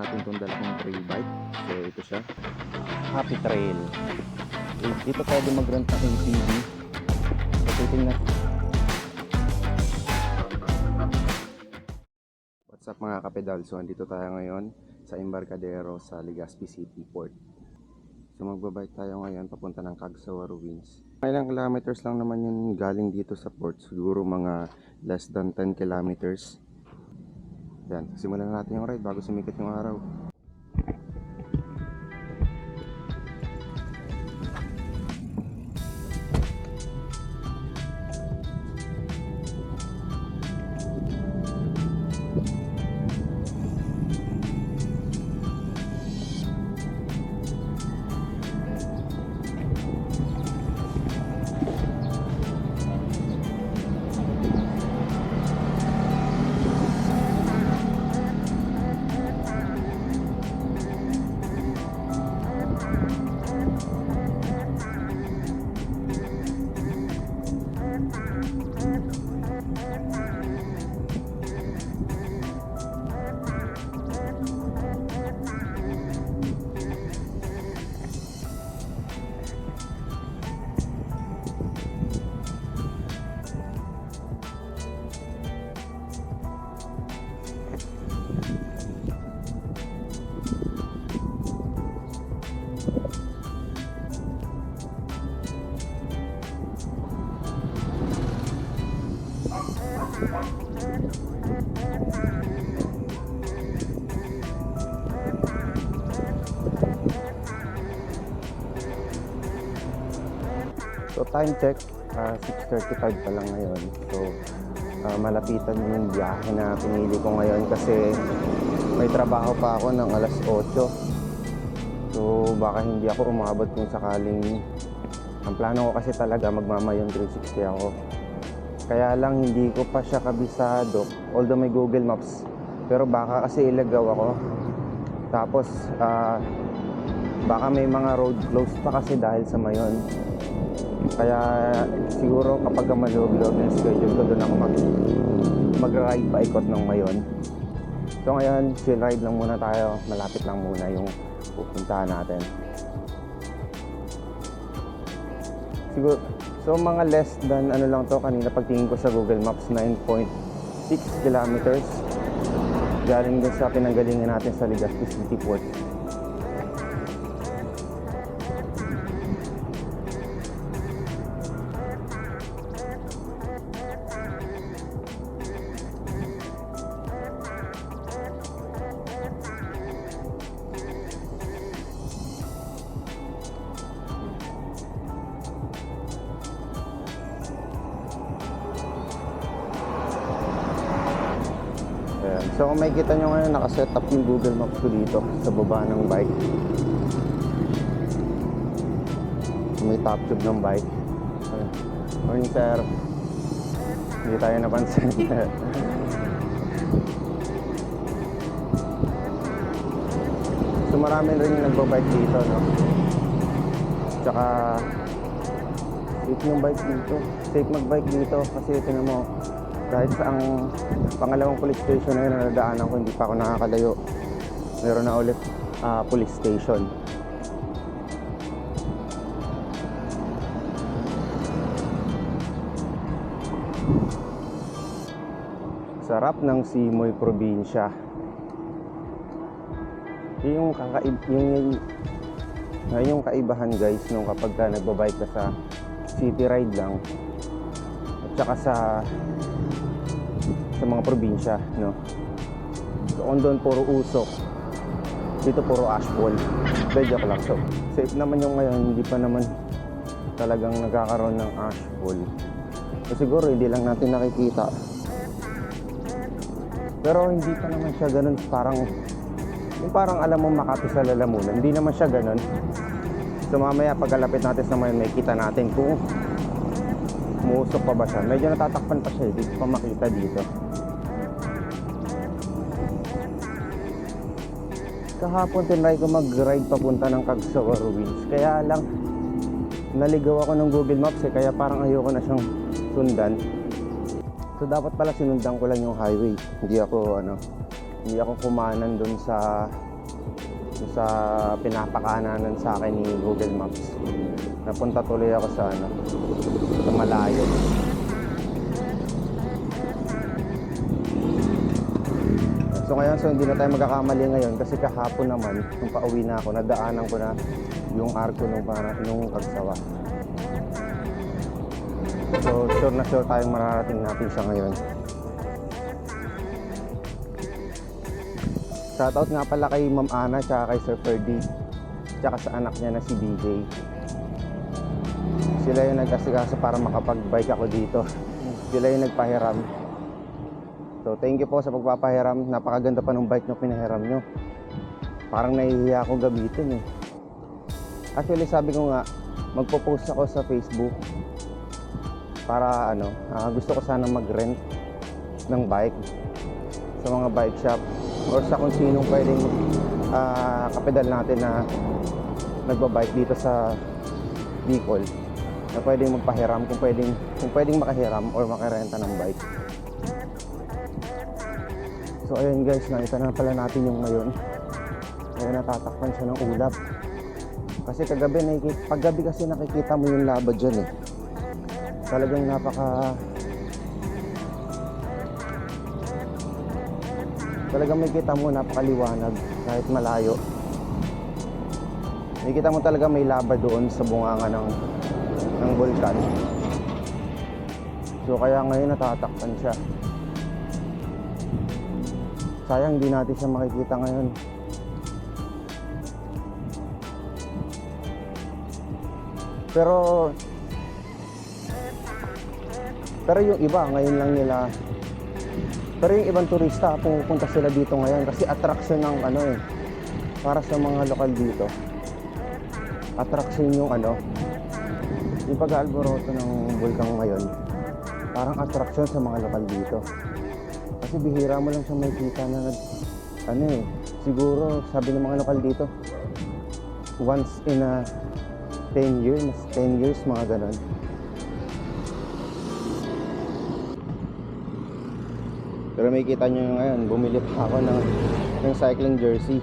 natin itong dalawang trail bike. So ito siya, Happy Trail. Dito pwede mag-rent ng ATV. So titingnan. What's up mga kapedal? So andito tayo ngayon sa Embarcadero sa Legazpi City Port. So magbabike tayo ngayon papunta ng Cagsawa Ruins. Ilang kilometers lang naman yun galing dito sa port. Siguro mga less than 10 kilometers. Yan, simulan na natin yung ride bago sumikat yung araw. So time check, 6:35 pa lang ngayon. So malapitan yung biyahe na pinili ko ngayon kasi may trabaho pa ako ng alas 8. So baka hindi ako umabot kung sakaling, ang plano ko kasi talaga magmamayong 360 ako. Kaya lang hindi ko pa siya kabisado, although may Google Maps. Pero baka kasi ilagaw ako. Tapos baka may mga road closed pa kasi dahil sa Mayon. Kaya siguro kapag maluwag-luwag yung schedule ko, doon ako mag-ride paikot ng Mayon. So ngayon, chill ride lang muna tayo. Malapit lang muna yung pupuntahan natin. Siguro, so mga less than ano lang to, kanina pagtingin ko sa Google Maps, 9.6 kilometers galing din sa pinanggalingan natin sa Legazpi City Port. So kung makikita nyo ngayon, nakaset up yung Google Maps ko dito sa baba ng bike. May top tube ng bike. Morning sir. Hindi tayo napansin. So marami rin yung nagbabike dito, no? Tsaka safe yung bike dito. Safe magbike dito kasi tinan mo, kahit sa ang pangalawang police station na yun na nadaanan ko, hindi pa ako nakakalayo. Meron na ulit police station. Sarap ng Simoy probinsya. Yung kaibahan guys nung kapag ka nagbabike ka sa city ride lang at saka sa mga probinsya, no? So kung doon puro usok, dito puro asphalt. Joke lang. So safe naman yung ngayon, hindi pa naman talagang nagkakaroon ng asphalt. So siguro hindi lang natin nakikita, pero hindi pa naman siya ganun, parang alam mo Makati sa lalamunan, hindi naman siya ganun. So mamaya pagkalapit natin sa Mayon, may kita natin kung muusok pa ba siya. Medyo natatakpan pa siya, hindi pa makita dito. Kahapon tinry ko mag-ride papunta ng Cagsawa Ruins. Kaya lang naligaw ako ng Google Maps kaya parang ayoko na siyang sundan. So dapat pala sinundan ko lang yung highway. Hindi ako kumanan doon sa sa pinapakananan sa akin ni Google Maps. Napunta tuloy ako sa sa malayo. So ngayon, hindi na tayo magkakamali ngayon kasi kahapon naman, nung pauwi na ako, nadaanan ko na yung arko nung Kagsawa. So sure na sure tayong mararating natin siya ngayon. Shoutout nga pala kay Ma'am Ana tsaka kay Sir Ferdy tsaka sa anak niya na si DJ. Sila yung nag-asikaso para makapag-bike ako dito. Sila yung nagpahiram. So thank you po sa pagpapahiram. Napakaganda pa ng bike na pinahiram nyo. Parang nahihiya ako gamitin eh. Actually sabi ko nga, magpo-post ako sa Facebook para gusto ko sana mag-rent ng bike sa mga bike shop or sa kung sinong pwedeng kapedal natin na nagbabike dito sa Bicol na pwedeng magpahiram kung pwedeng makahiram or makarenta ng bike. So ayun guys, nakita na pala natin yung ngayon. Ngayon natatakpan siya ng ulap. Kasi paggabi kasi nakikita mo yung laba dyan eh. Talagang talagang may kita mo napakaliwanag kahit malayo. May kita mo talaga may laba doon sa bunganga ng bulkan. So kaya ngayon natatakpan siya. Sayang di natin siya makikita ngayon. Pero yung iba ngayon lang nila. Pero yung ibang turista pupunta sila dito ngayon kasi attraction ng para sa mga lokal dito. Attraction yung yung pag-aalboroto ng bulkang ngayon. Parang attraction sa mga lokal dito. Kasi bihira mo lang siya makikita na siguro sabi ng mga lokal dito once in a 10 years mga ganon. Pero may kita nyo ngayon, bumili pa ako ng cycling jersey,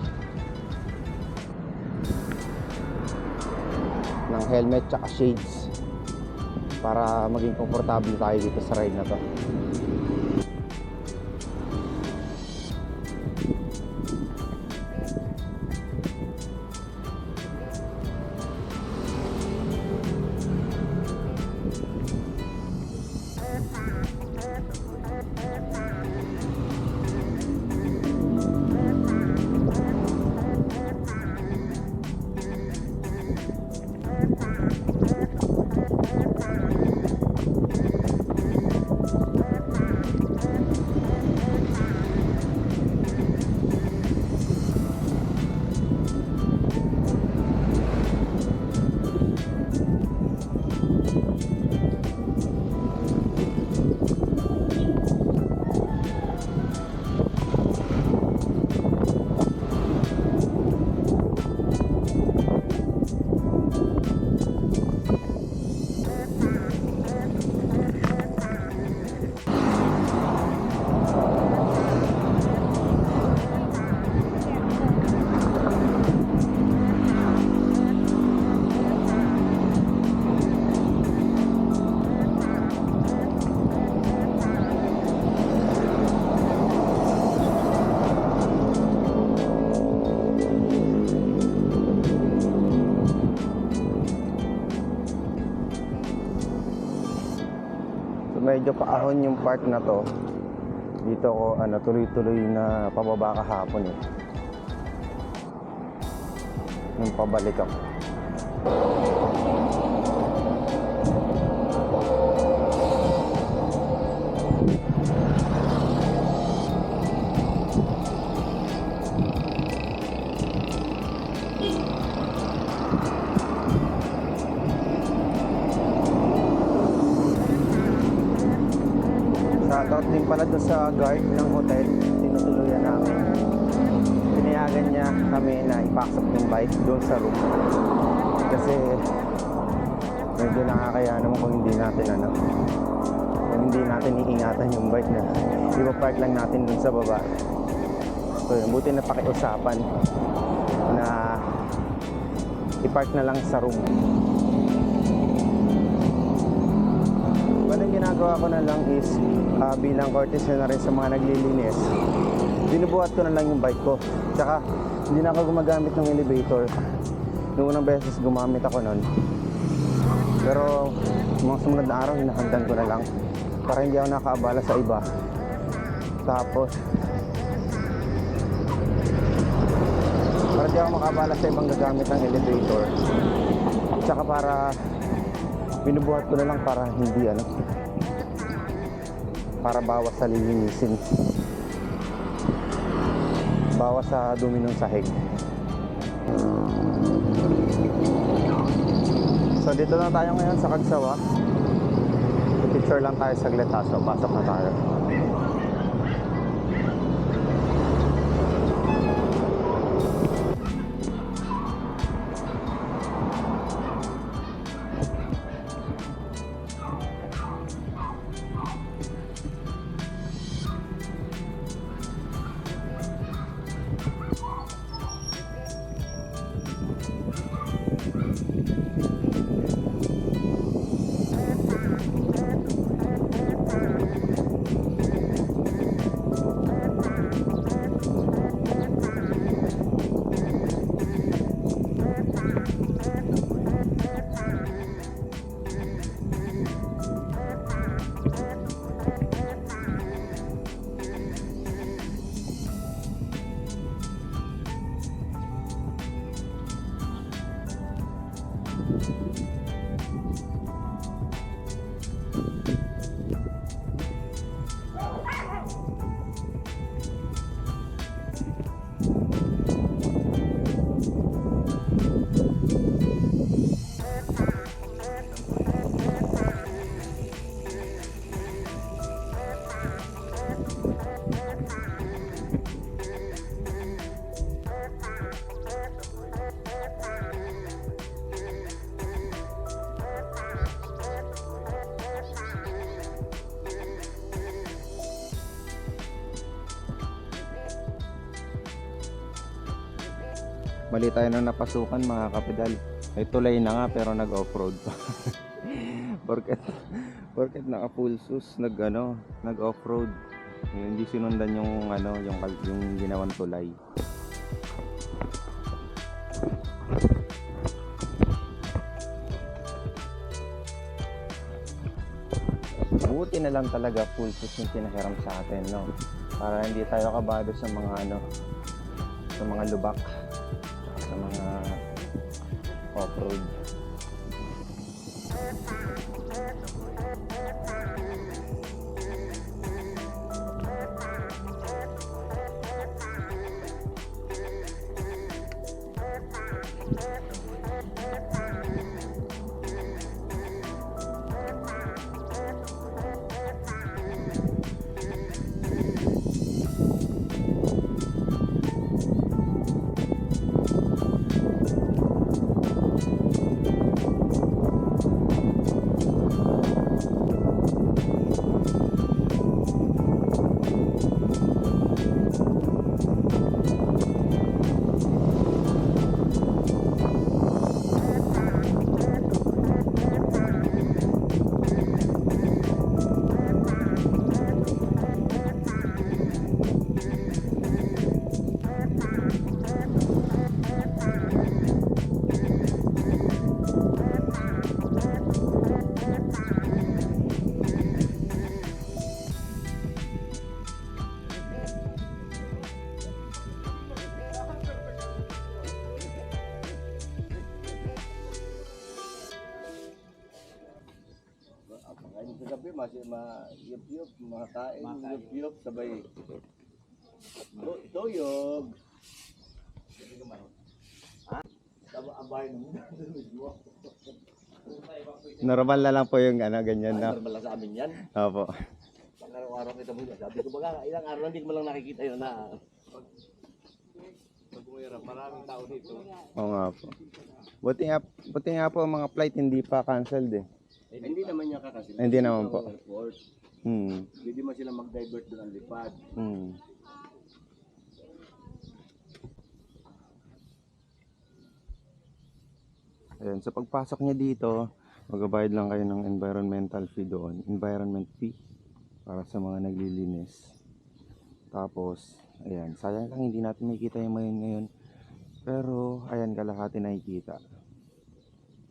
ng helmet tsaka shades para maging komportable tayo dito sa ride na to. Medyo paahon yung part na to. Dito ko tuloy-tuloy na pababa kahapon eh. Nung pabalik ako. Shoutout din pala doon sa guard ng hotel, tinutuluyan namin. Pinayagan niya kami na ipaksap yung bike doon sa room. Kasi medyo nakakaya naman kung hindi natin iingatan yung bike na ipapark lang natin doon sa baba. So yun, buti na pakiusapan. na i-park na lang sa room. Well, ang ginagawa ko na lang is bilang courtesy na rin sa mga naglilinis, binubuhat ko na lang yung bike ko. Tsaka hindi na ako gumagamit ng elevator. Noong unang beses gumamit ako nun, pero mga sumunod na araw hinahagdan ko na lang para hindi ako nakaabala sa iba. Tapos para hindi ako makabala sa ibang gagamit ng elevator. Tsaka para binubuhat ko na lang para hindi para bawas sa lilinisin, bawas sa dumi ng sahig. So dito na tayo ngayon sa Kagsawa. Picture lang tayo saglit ha. So pasok na tayo. Mali tayo na napasukan mga kapedal. Ay tulay na nga pero nag-offroad pa. porket naka full shoes nag-offroad. Hindi sinundan yung yung ginawang tulay. Buti na lang talaga full shoes yung pinahiram sa atin, no? Para hindi tayo kabado sa mga sa mga lubak, sa mga off-road. Gabi masih mayup-yup, makain, yup-yup, sabay toyog. Normal na lang po yung ganyan na. Normal lang sa amin yan. Opo. Araw-araw kita mo yan. Sabi ko baga, ilang araw lang, hindi ko man lang nakikita yun na. Pag umayarap, maraming tao dito. Oo nga po. Buti nga po ang mga flight hindi pa canceled eh. Hindi naman niya kakasin. Hindi naman po. Hindi man sila mag-divert doon ang lipad. Ayan, sa pagpasok niya dito, magbabayad lang kayo ng environmental fee doon. Environment fee para sa mga naglilinis. Tapos, ayan, sayang lang hindi natin makikita yung mayon ngayon. Pero, ayan, kalahati nakikita.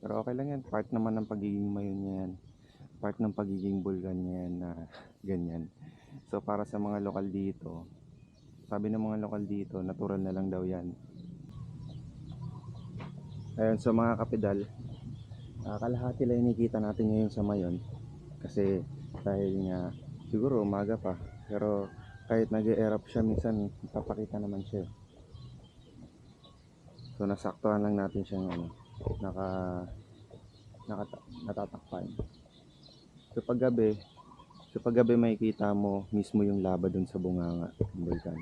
Pero okay lang yan, part naman ng pagiging mayon niya yan. Part ng pagiging bulkan niya yan na ganyan. So, para sa mga lokal dito, sabi ng mga lokal dito, natural na lang daw yan. Ayan, so mga kapedal, kalahati lang yung nakikita natin ngayon sa mayon. Kasi dahil nga, siguro umaga pa. Pero kahit nag-e-erupt siya, minsan papakita naman siya. So nasaktuhan lang natin siyang natatakpan. So paggabi makikita mo mismo yung lava dun sa bunganga ng bulkan.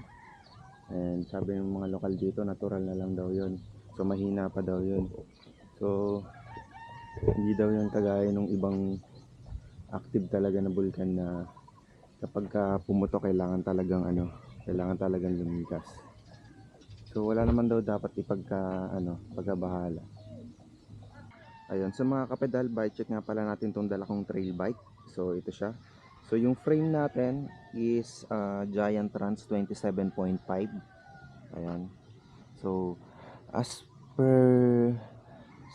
And sabi ng mga lokal dito, natural na lang daw yun. So mahina pa daw yun. So hindi daw yun kagaya ng ibang active talaga na bulkan na kapag pumutok kailangan talagang lumikas. So wala naman daw dapat pagkabahala. Ayun, so mga kapedal, bike check nga pala natin tong dala kong trail bike. So ito siya. So yung frame natin is Giant Trans 27.5. Ayan. So as per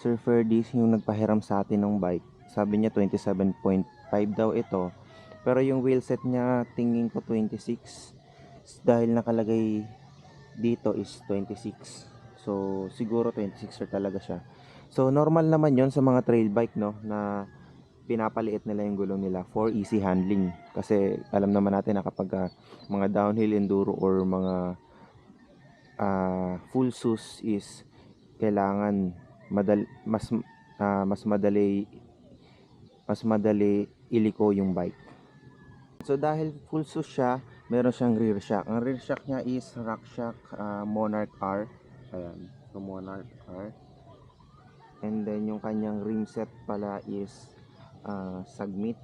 Sir Ferdies yung nagpahiram sa atin ng bike, sabi niya 27.5 daw ito. Pero yung wheelset niya tingin ko 26 dahil nakalagay dito is 26. So siguro 26er talaga siya. So normal naman yon sa mga trail bike, no, na pinapaliit nila yung gulong nila for easy handling. Kasi alam naman natin na kapag mga downhill enduro or mga full sus is kailangan mas madali iliko yung bike. So dahil full sus siya, meron siyang rear shock. Ang rear shock niya is RockShox Monarch R. Ayan, so Monarch R. And then yung kanyang rim set pala is Sagmit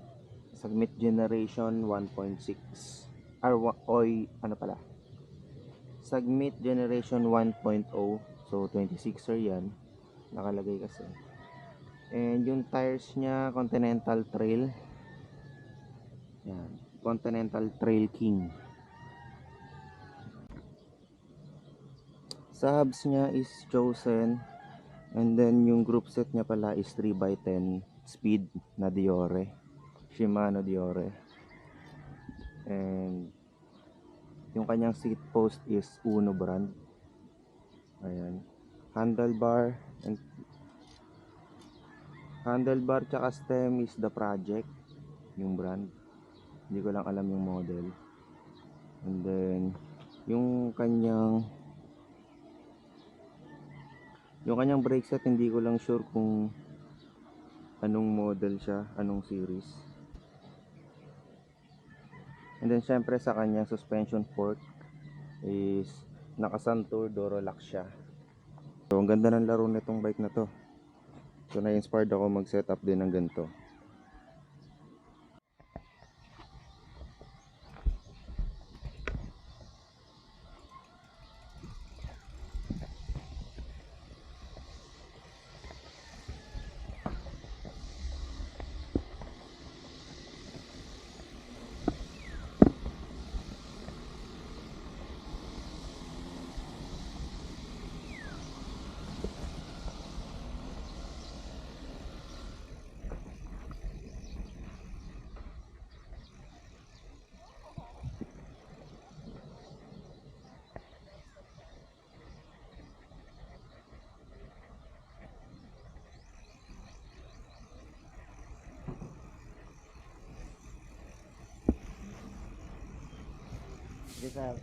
Generation 1.6. Sagmit Generation 1.0. So 26er yan, nakalagay kasi. And yung tires niya Continental Trail. Yan, Continental Trail King. Sa hubs niya is Chosen. And then yung group set niya pala is 3x10 speed na Diore, Shimano Diore. And yung kanyang seat post is Uno brand. Ayan, handlebar tsaka stem is The Project, yung brand. Hindi ko lang alam yung model. And then yung kanyang brake set, hindi ko lang sure kung anong model siya, anong series. And then syempre sa kanyang suspension fork is naka-Santur Durolax siya. So ang ganda ng laro nitong bike na to. So na-inspired ako mag-setup din ng ganito. Sige sir.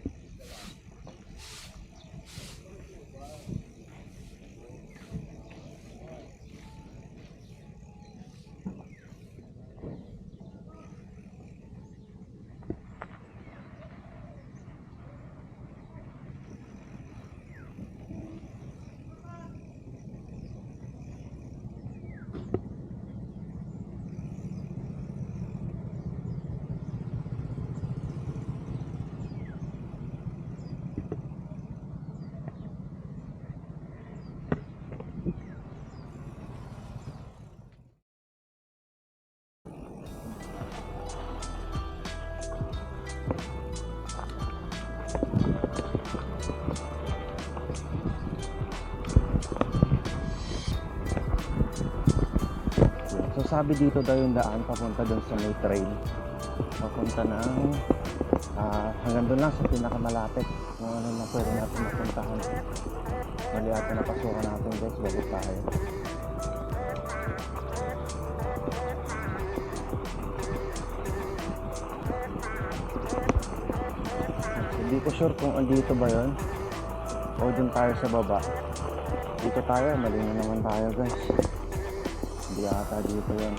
sabi dito daw yung daan papunta doon sa may trail. Papunta ng hanggang doon lang sa pinakamalapit. Kung ano na pwede natin mapuntahan. Mali ata napasukan natin guys, balik tayo. Hindi ko sure kung andito ba yun o dun tayo sa baba. Dito tayo, mali na naman tayo guys. Hindi ata dito yun.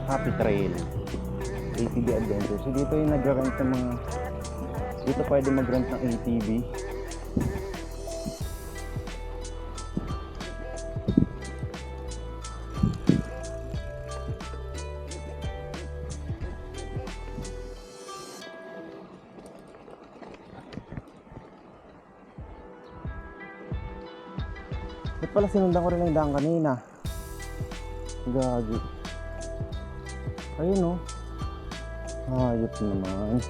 Happy Trail ATV Adventure. So dito yung nag-rent ng mga, dito pwede mag-rent ng ATV. Ba't pala sinundan ko rin yung daan kanina? Gagi. Ayun, oh. Hayop naman.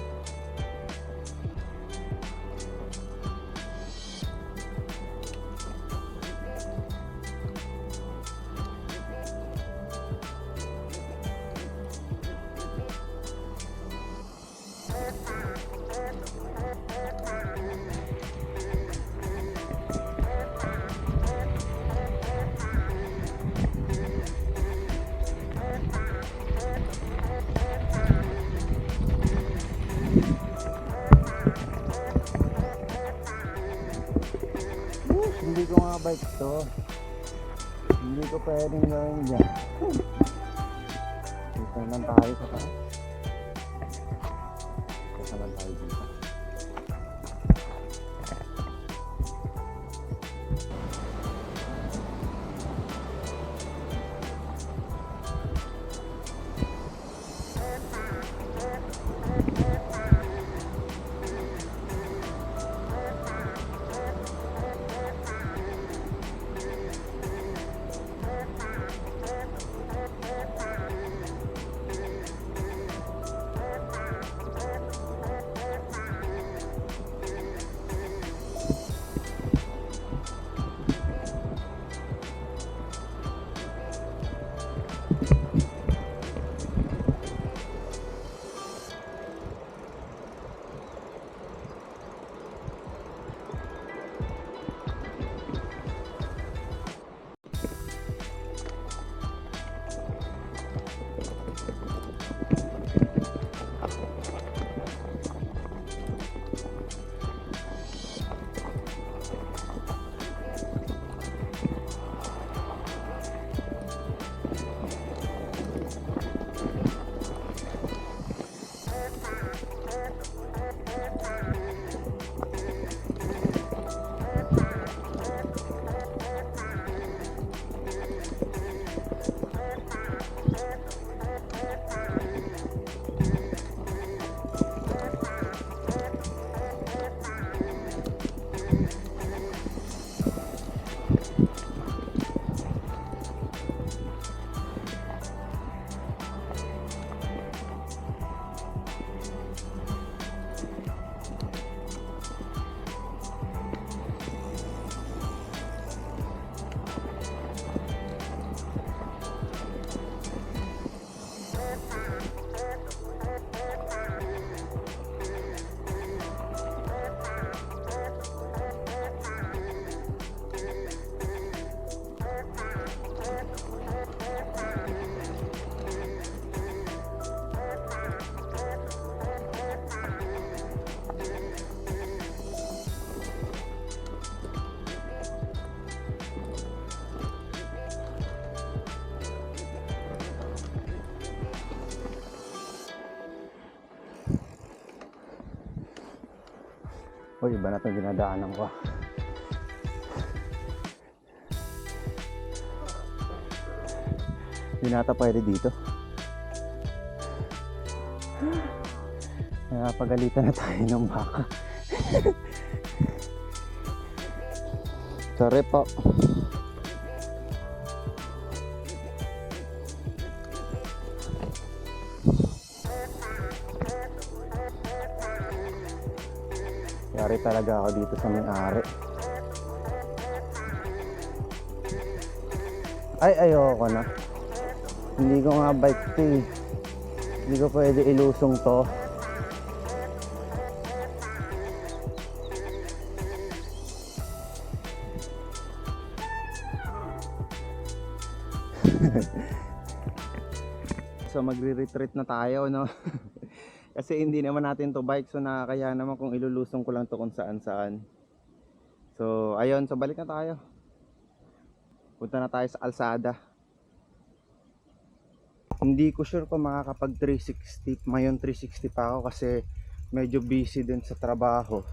Hindi ko nga bike to. Hindi ko pwedeng gawin dyan. Dito naman tayo sa taas. Dito naman tayo dito. Uy, iba na itong dinadaanan ko. Hindi nata pwede dito. Napagalitan na tayo ng baka. Sorry po. Yari talaga ako dito sa may-ari. Ay, ayoko na. Hindi ko nga bike to eh. Hindi ko pwede ilusong to. So magre-retreat na tayo, no? Kasi hindi naman natin to bike, so nakakaya naman kung ilulusong ko lang to kung saan saan. So ayun, so balik na tayo. Punta na tayo sa Alsada. Hindi ko sure kung makakapag 360. Ngayon 360 pa ako kasi medyo busy din sa trabaho.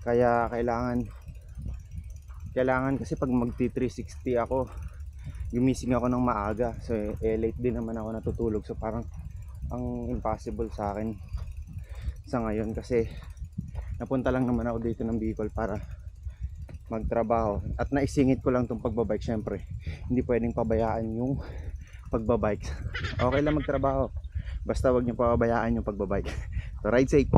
Kaya kailangan kasi pag magti 360 ako, gumising ako ng maaga. So late din naman ako natutulog. So parang ang impossible sa akin sa ngayon kasi napunta lang naman ako dito ng Bicol para magtrabaho at naisingit ko lang tong pagbabike. Syempre hindi pwedeng pabayaan yung pagbabike. Okay lang magtrabaho, basta wag niyo pabayaan yung pagbabike. So ride safe.